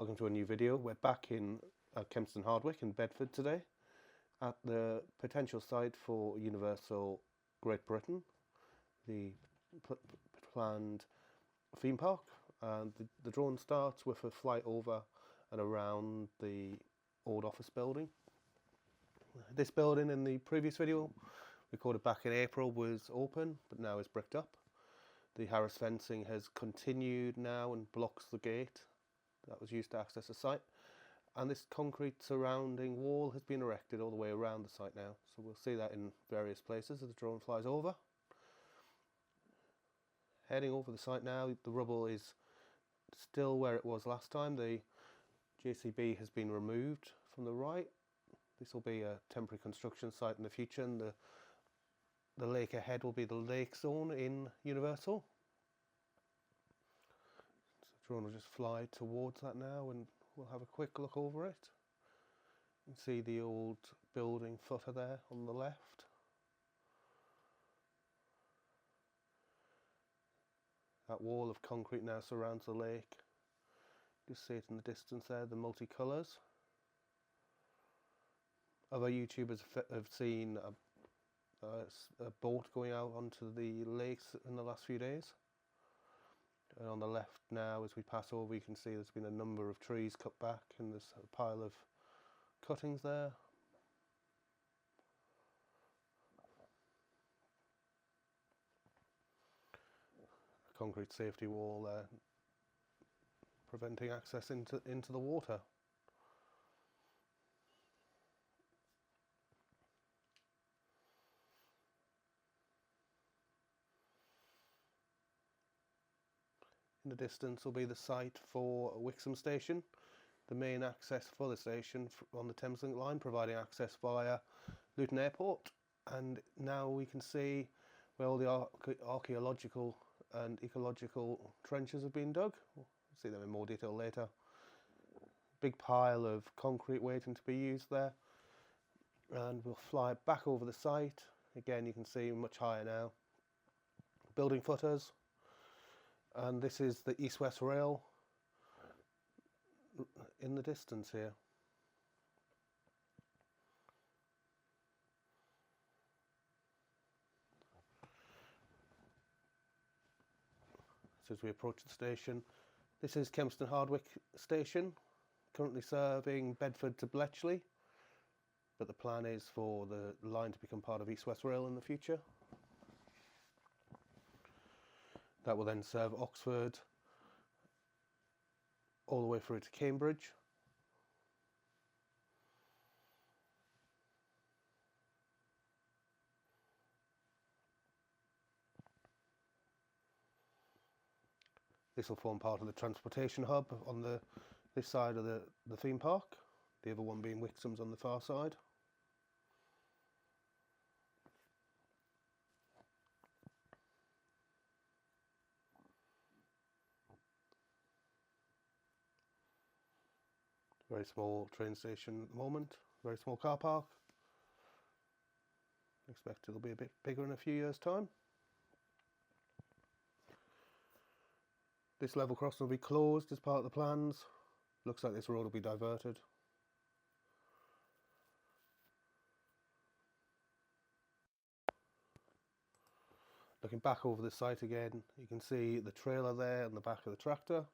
Welcome to a new video. We're back in Kempston Hardwick in Bedford today at the potential site for Universal Great Britain, the planned theme park. And the drone starts with a flight over and around the old office building. This building in the previous video, recorded back in April, was open but now is bricked up. The Harris fencing has continued now and blocks the gate that was used to access the site, and this concrete surrounding wall has been erected all the way around the site now, so we'll see that in various places as the drone flies over. Heading over the site now, the rubble is still where it was last time. The JCB has been removed from the right. This will be a temporary construction site in the future, and the lake ahead will be the lake zone in Universal. So the drone will just fly towards that now and we'll have a quick look over it. You can see the old building footer there on the left. That wall of concrete now surrounds the lake. You see it in the distance there, the multicolours. Other YouTubers have seen a boat going out onto the lakes in the last few days. And on the left now, as we pass over, you can see there's been a number of trees cut back and there's a pile of cuttings there. A concrete safety wall there, preventing access into the water. In the distance will be the site for Wixham Station, the main access for the station on the Thameslink line, providing access via Luton Airport. And now we can see where all the archaeological and ecological trenches have been dug. We'll see them in more detail later. Big pile of concrete waiting to be used there. And we'll fly back over the site. Again, you can see much higher now. Building footers. And this is the east-west rail in the distance here. So as we approach the station, this is Kempston Hardwick station, currently serving Bedford to Bletchley, but the plan is for the line to become part of east-west rail in the future. That will then serve Oxford all the way through to Cambridge. This will form part of the transportation hub on this side of the theme park, the other one being Wixham's on the far side. Very small train station at the moment, very small car park. Expect it'll be a bit bigger in a few years' time. This level crossing will be closed as part of the plans. Looks like this road will be diverted. Looking back over the site again, you can see the trailer there and the back of the tractor.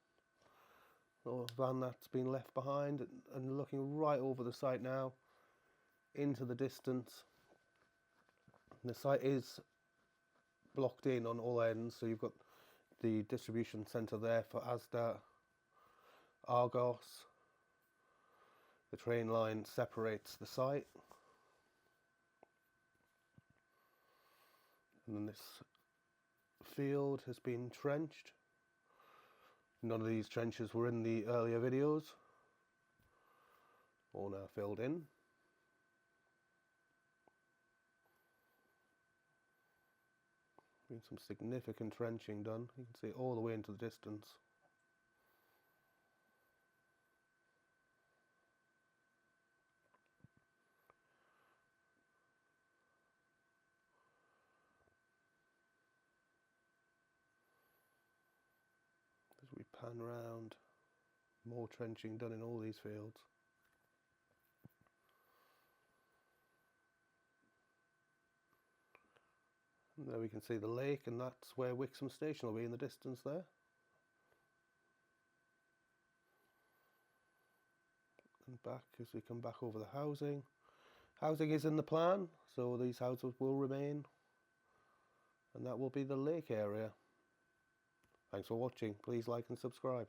Little van that's been left behind, and looking right over the site now into the distance. The site is blocked in on all ends, so you've got the distribution centre there for Asda, Argos. The train line separates the site, and then this field has been trenched. None of these trenches were in the earlier videos, all now filled in. Been some significant trenching done, you can see it all the way into the distance. As we pan round, More trenching done in all these fields. And there we can see the lake, and that's where Wixham Station will be in the distance there. And back as we come back over the housing. Housing is in the plan, so these houses will remain, and that will be the lake area. Thanks for watching. Please like and subscribe.